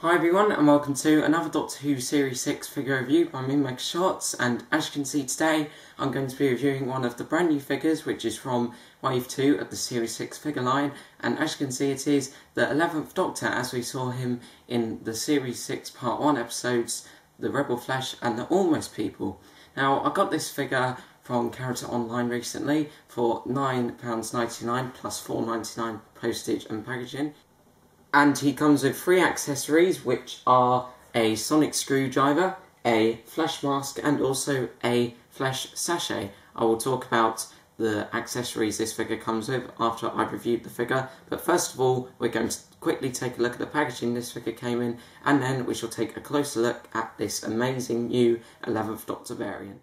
Hi everyone and welcome to another Doctor Who Series 6 figure review by me, Mega Shots, and as you can see today I'm going to be reviewing one of the brand new figures which is from Wave 2 of the Series 6 figure line, and as you can see it is the 11th Doctor as we saw him in the Series 6 Part 1 episodes, The Rebel Flesh and The Almost People. Now I got this figure from Character Online recently for £9.99 plus £4.99 postage and packaging. And he comes with 3 accessories, which are a sonic screwdriver, a flesh mask, and also a flesh sachet. I will talk about the accessories this figure comes with after I've reviewed the figure, but first of all we're going to quickly take a look at the packaging this figure came in, and then we shall take a closer look at this amazing new 11th Doctor variant.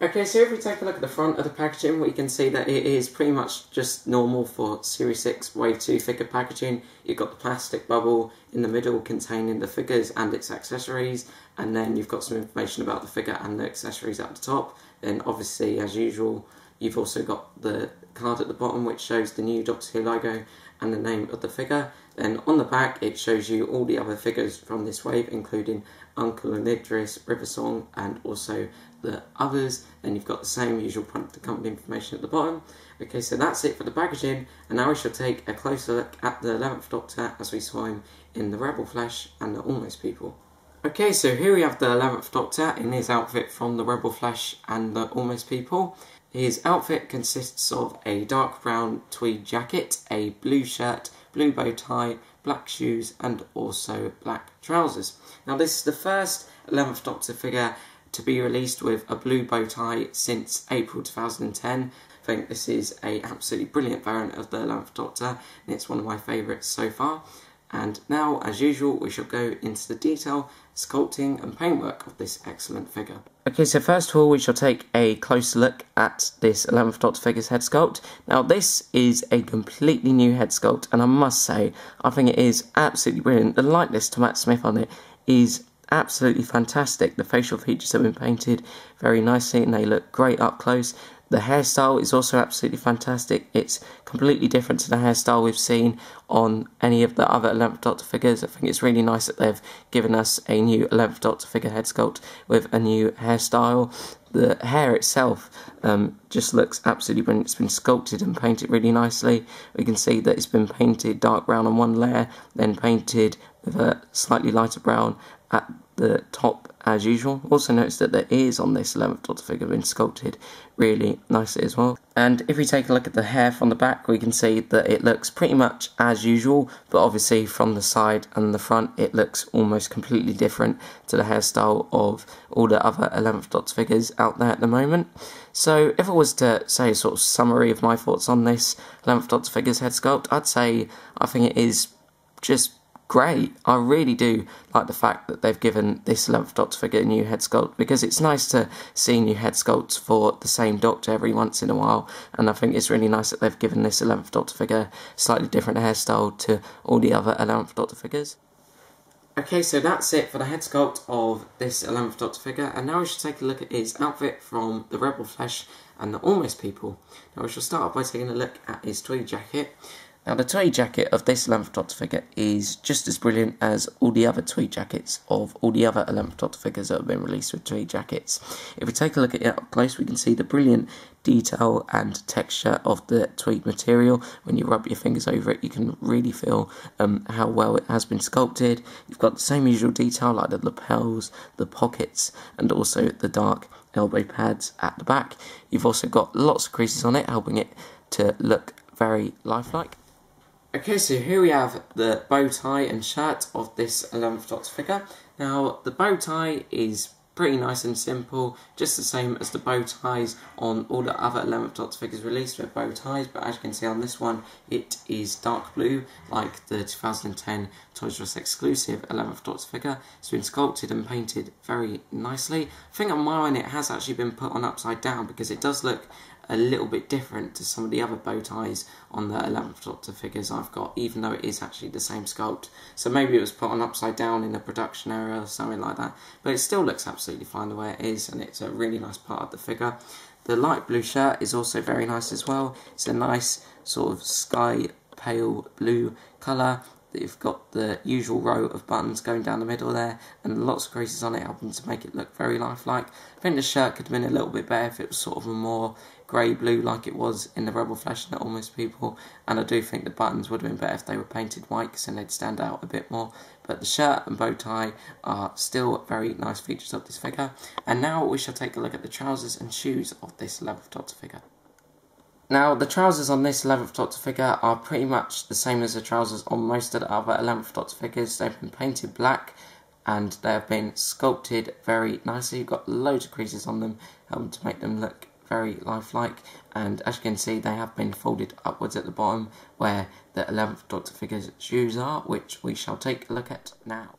Okay, so if we take a look at the front of the packaging, we can see that it is pretty much just normal for Series 6 Wave 2 figure packaging. You've got the plastic bubble in the middle containing the figures and its accessories, and then you've got some information about the figure and the accessories at the top. Then obviously, as usual, you've also got the card at the bottom which shows the new Doctor Who logo and the name of the figure. Then on the back it shows you all the other figures from this wave, including Uncle and Idris, River Song, and also the others. Then you've got the same usual product and company information at the bottom. Okay, so that's it for the packaging, and now we shall take a closer look at the 11th Doctor as we saw him in The Rebel Flesh and The Almost People. Okay, so here we have the 11th Doctor in his outfit from The Rebel Flesh and The Almost People. His outfit consists of a dark brown tweed jacket, a blue shirt, blue bow tie, black shoes, and also black trousers. Now this is the first 11th Doctor figure to be released with a blue bow tie since April 2010. I think this is an absolutely brilliant variant of the 11th Doctor, and it's one of my favourites so far. And now, as usual, we shall go into the detail, sculpting and paintwork of this excellent figure. Okay, so first of all we shall take a closer look at this 11th Doctor figure's head sculpt. Now this is a completely new head sculpt, and I must say, I think it is absolutely brilliant. The likeness to Matt Smith on it is absolutely fantastic. The facial features have been painted very nicely and they look great up close. The hairstyle is also absolutely fantastic. It's completely different to the hairstyle we've seen on any of the other 11th Doctor figures. I think it's really nice that they've given us a new 11th Doctor figure head sculpt with a new hairstyle. The hair itself just looks absolutely brilliant. It's been sculpted and painted really nicely. We can see that it's been painted dark brown on one layer, then painted with a slightly lighter brown at the top as usual. Also notice that the ears on this 11th Doctor figure have been sculpted really nicely as well. And if we take a look at the hair from the back, we can see that it looks pretty much as usual, but obviously from the side and the front it looks almost completely different to the hairstyle of all the other 11th Doctor figures out there at the moment. So if I was to say a sort of summary of my thoughts on this 11th Doctor figure's head sculpt, I'd say I think it is just great. I really do like the fact that they've given this 11th Doctor figure a new head sculpt, because it's nice to see new head sculpts for the same Doctor every once in a while, and I think it's really nice that they've given this 11th Doctor figure a slightly different hairstyle to all the other 11th Doctor figures. Okay, so that's it for the head sculpt of this 11th Doctor figure, and now we should take a look at his outfit from The Rebel Flesh and The Almost People. Now we shall start off by taking a look at his tweed jacket. Now the tweed jacket of this 11th Doctor figure is just as brilliant as all the other tweed jackets of all the other 11th Doctor figures that have been released with tweed jackets. If we take a look at it up close, we can see the brilliant detail and texture of the tweed material. When you rub your fingers over it, you can really feel how well it has been sculpted. You've got the same usual detail like the lapels, the pockets, and also the dark elbow pads at the back. You've also got lots of creases on it, helping it to look very lifelike. Okay, so here we have the bow tie and shirt of this 11th Doctor figure. Now, the bow tie is pretty nice and simple, just the same as the bow ties on all the other 11th Doctor figures released with bow ties, but as you can see on this one, it is dark blue, like the 2010 Toys R Us exclusive 11th Doctor figure. It's been sculpted and painted very nicely. I think on mine it has actually been put on upside down, because it does look a little bit different to some of the other bow ties on the 11th Doctor figures I've got, even though it is actually the same sculpt. So maybe it was put on upside down in the production area or something like that, but it still looks absolutely fine the way it is, and it's a really nice part of the figure. The light blue shirt is also very nice as well. It's a nice sort of sky pale blue colour, you've got the usual row of buttons going down the middle there, and lots of creases on it, helping to make it look very lifelike. I think the shirt could have been a little bit better if it was sort of a more grey-blue like it was in the Rebel Flash and Almost People, and I do think the buttons would have been better if they were painted white, because then they'd stand out a bit more. But the shirt and bow tie are still very nice features of this figure. And now we shall take a look at the trousers and shoes of this 11th Doctor figure. Now, the trousers on this 11th Doctor figure are pretty much the same as the trousers on most of the other 11th Doctor figures. They've been painted black and they have been sculpted very nicely. You've got loads of creases on them, helping to make them look very lifelike, and as you can see, they have been folded upwards at the bottom where the 11th Doctor figure's shoes are, which we shall take a look at now.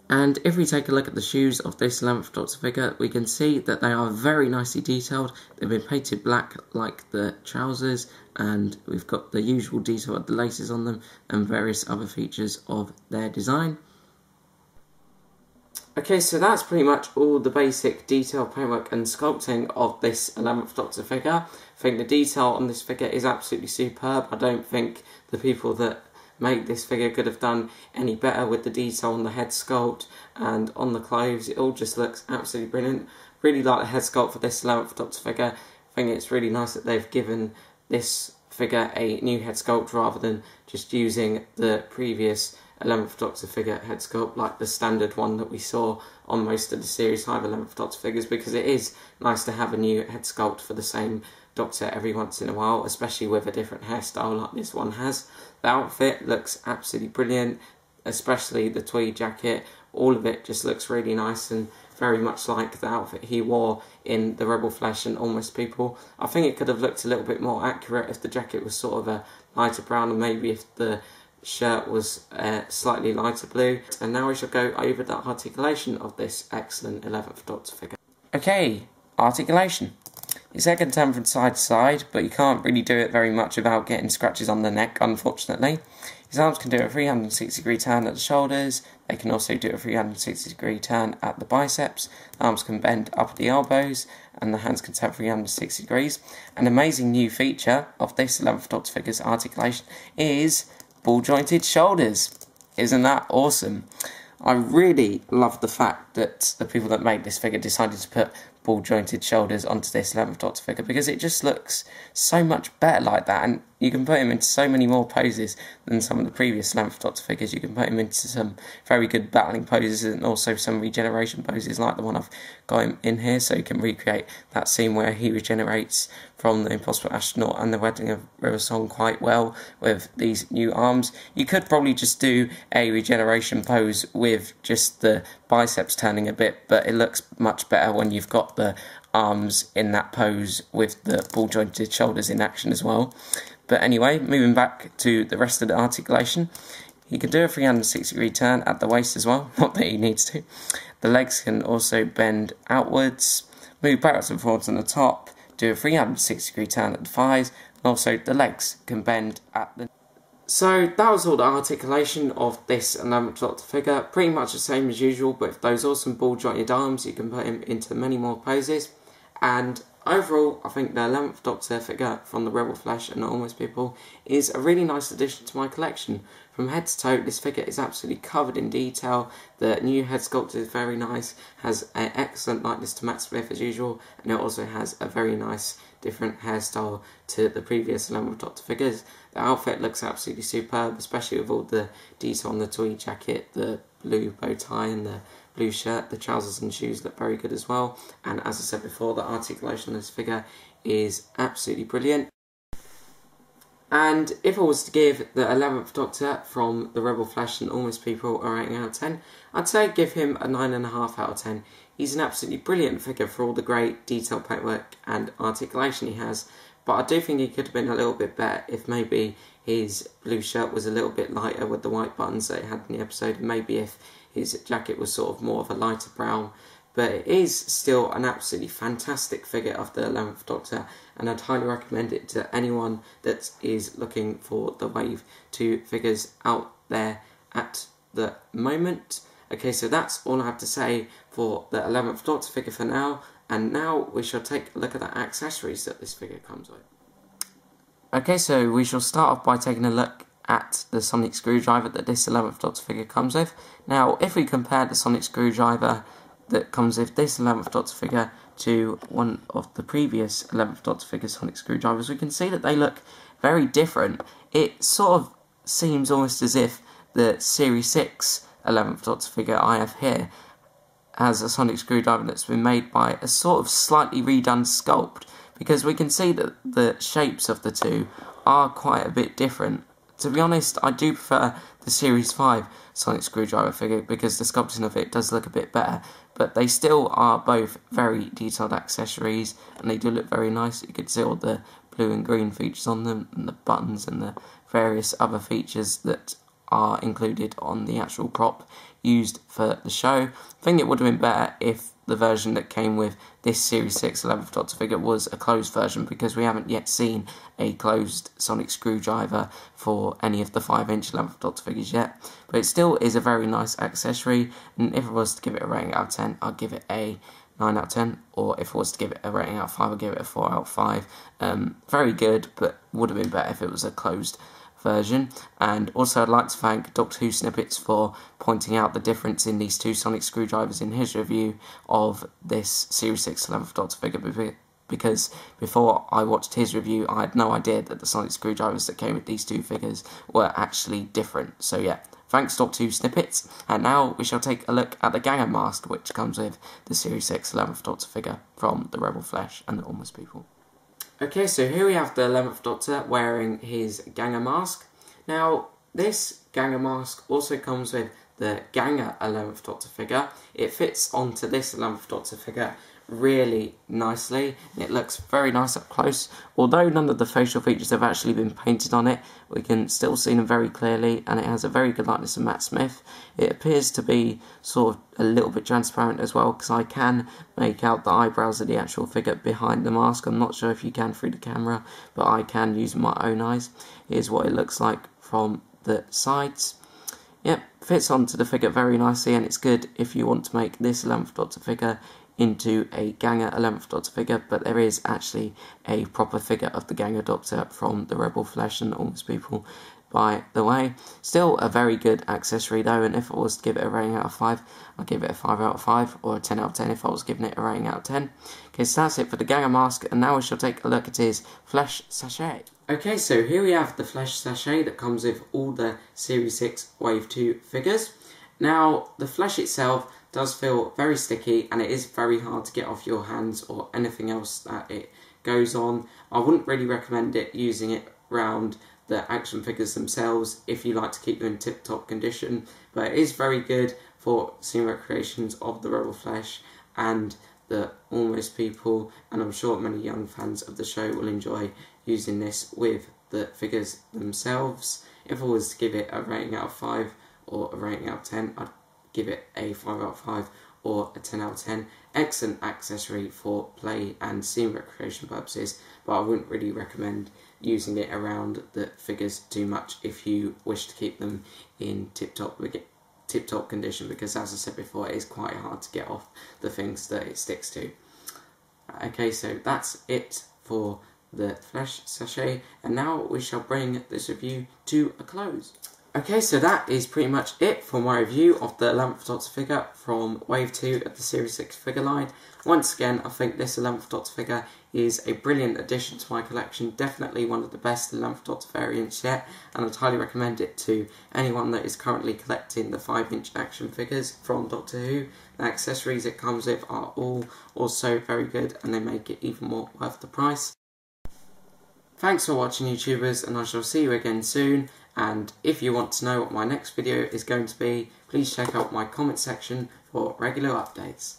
And if we take a look at the shoes of this 11th Doctor figure, we can see that they are very nicely detailed. They've been painted black like the trousers, and we've got the usual detail of the laces on them and various other features of their design. Okay, so that's pretty much all the basic detail, paintwork and sculpting of this 11th Doctor figure. I think the detail on this figure is absolutely superb. I don't think the people that made this figure could have done any better with the detail on the head sculpt and on the clothes. It all just looks absolutely brilliant. Really like the head sculpt for this 11th Doctor figure. I think it's really nice that they've given this figure a new head sculpt rather than just using the previous 11th Doctor figure head sculpt like the standard one that we saw on most of the Series 5 11th Doctor figures, because it is nice to have a new head sculpt for the same Doctor every once in a while, especially with a different hairstyle like this one has. The outfit looks absolutely brilliant, especially the tweed jacket. All of it just looks really nice and very much like the outfit he wore in the Rebel Flash and Almost People. I think it could have looked a little bit more accurate if the jacket was sort of a lighter brown, and maybe if the shirt was slightly lighter blue. And now we shall go over the articulation of this excellent 11th Doctor figure. Okay, articulation. His head can turn from side to side, but you can't really do it very much without getting scratches on the neck, unfortunately. His arms can do a 360-degree turn at the shoulders. They can also do a 360-degree turn at the biceps. The arms can bend up at the elbows, and the hands can turn 360 degrees. An amazing new feature of this 11th Doctor figure's articulation is ball-jointed shoulders. Isn't that awesome? I really love the fact that the people that made this figure decided to put ball-jointed shoulders onto this 11th Doctor figure, because it just looks so much better like that, and you can put him into so many more poses than some of the previous 11th Doctor figures. You can put him into some very good battling poses and also some regeneration poses like the one I've got him in here, so you can recreate that scene where he regenerates from the Impossible Astronaut and the Wedding of River Song quite well with these new arms. You could probably just do a regeneration pose with just the biceps turning a bit, but it looks much better when you've got the arms in that pose with the ball jointed shoulders in action as well. But anyway, moving back to the rest of the articulation, he can do a 360-degree turn at the waist as well, not that he needs to. The legs can also bend outwards, move backwards and forwards on the top, do a 360-degree turn at the thighs, and also the legs can bend at the... So that was all the articulation of this 11th Doctor figure. Pretty much the same as usual, but with those awesome ball jointed arms, you can put him into many more poses. And overall, I think the 11th Doctor figure from the Rebel Flash and Almost People is a really nice addition to my collection. From head to toe, this figure is absolutely covered in detail. The new head sculpt is very nice, has an excellent likeness to Matt Smith as usual, and it also has a very nice different hairstyle to the previous 11th Doctor figures. The outfit looks absolutely superb, especially with all the detail on the tweed jacket, the blue bow tie and the blue shirt. The trousers and shoes look very good as well, and as I said before, the articulation of this figure is absolutely brilliant. And if I was to give the 11th Doctor from the Rebel Flash and Almost People a rating out of 10, I'd say give him a 9.5 out of 10. He's an absolutely brilliant figure for all the great detail paintwork and articulation he has, but I do think he could have been a little bit better if maybe his blue shirt was a little bit lighter with the white buttons that it had in the episode, and maybe if his jacket was sort of more of a lighter brown. But it is still an absolutely fantastic figure of the 11th Doctor, and I'd highly recommend it to anyone that is looking for the Wave 2 figures out there at the moment. Okay, so that's all I have to say for the 11th Doctor figure for now, and now we shall take a look at the accessories that this figure comes with. Okay, so we shall start off by taking a look at the sonic screwdriver that this 11th Doctor figure comes with. Now, if we compare the sonic screwdriver that comes with this 11th Doctor figure to one of the previous 11th Doctor figure sonic screwdrivers, we can see that they look very different. It sort of seems almost as if the Series 6 11th Doctor figure I have here has a sonic screwdriver that's been made by a sort of slightly redone sculpt, because we can see that the shapes of the two are quite a bit different. To be honest, I do prefer the Series 5 sonic screwdriver figure because the sculpting of it does look a bit better, but they still are both very detailed accessories and they do look very nice. You can see all the blue and green features on them and the buttons and the various other features that are included on the actual prop used for the show. I think it would have been better if the version that came with this Series 6 11th Doctor figure was a closed version, because we haven't yet seen a closed sonic screwdriver for any of the 5-inch 11th Doctor figures yet. But it still is a very nice accessory, and if I was to give it a rating out of 10, I'd give it a 9 out of 10, or if I was to give it a rating out of 5, I'd give it a 4 out of 5. Very good, but would have been better if it was a closed version. And also I'd like to thank Doctor Who Snippets for pointing out the difference in these two sonic screwdrivers in his review of this Series 6 11th Doctor figure, because before I watched his review I had no idea that the sonic screwdrivers that came with these two figures were actually different. So yeah, thanks Doctor Who Snippets. And now we shall take a look at the Ganger mask which comes with the Series 6 11th Doctor figure from the Rebel Flesh and the Almost People. Okay, so here we have the 11th Doctor wearing his Ganger mask. Now, this Ganger mask also comes with the Ganger 11th Doctor figure. It fits onto this 11th Doctor figure really nicely, and it looks very nice up close. Although none of the facial features have actually been painted on it, we can still see them very clearly, and it has a very good likeness of Matt Smith. It appears to be sort of a little bit transparent as well, because I can make out the eyebrows of the actual figure behind the mask. I'm not sure if you can through the camera, but I can use my own eyes. Here's what it looks like from the sides. Yep, fits onto the figure very nicely, and it's good if you want to make this 11th Doctor figure into a Ganger 11th Doctor figure, but there is actually a proper figure of the Ganger Doctor from the Rebel Flesh and Almost People, by the way. Still a very good accessory though, and if I was to give it a rating out of 5, I'd give it a 5 out of 5, or a 10 out of 10 if I was giving it a rating out of 10. Okay, so that's it for the Ganger mask, and now we shall take a look at his Flesh Sachet. Okay, so here we have the Flesh Sachet that comes with all the Series 6 Wave 2 figures. Now, the flesh itself does feel very sticky, and it is very hard to get off your hands or anything else that it goes on. I wouldn't really recommend using it around the action figures themselves if you like to keep them in tip-top condition, but it is very good for scene recreations of the Rebel Flesh and the Almost People, and I'm sure many young fans of the show will enjoy using this with the figures themselves. If I was to give it a rating out of 5 or a rating out of 10, I'd give it a 5 out of 5 or a 10 out of 10. Excellent accessory for play and scene recreation purposes, but I wouldn't really recommend using it around the figures too much if you wish to keep them in tip-top condition, because as I said before, it is quite hard to get off the things that it sticks to. Okay, so that's it for the Flesh Sachet, and now we shall bring this review to a close. Okay, so that is pretty much it for my review of the 11th Doctor figure from Wave 2 of the Series 6 figure line. Once again, I think this 11th Doctor figure is a brilliant addition to my collection, definitely one of the best 11th Doctor variants yet, and I'd highly recommend it to anyone that is currently collecting the 5-inch action figures from Doctor Who. The accessories it comes with are all also very good, and they make it even more worth the price. Thanks for watching, YouTubers, and I shall see you again soon. And if you want to know what my next video is going to be, please check out my comment section for regular updates.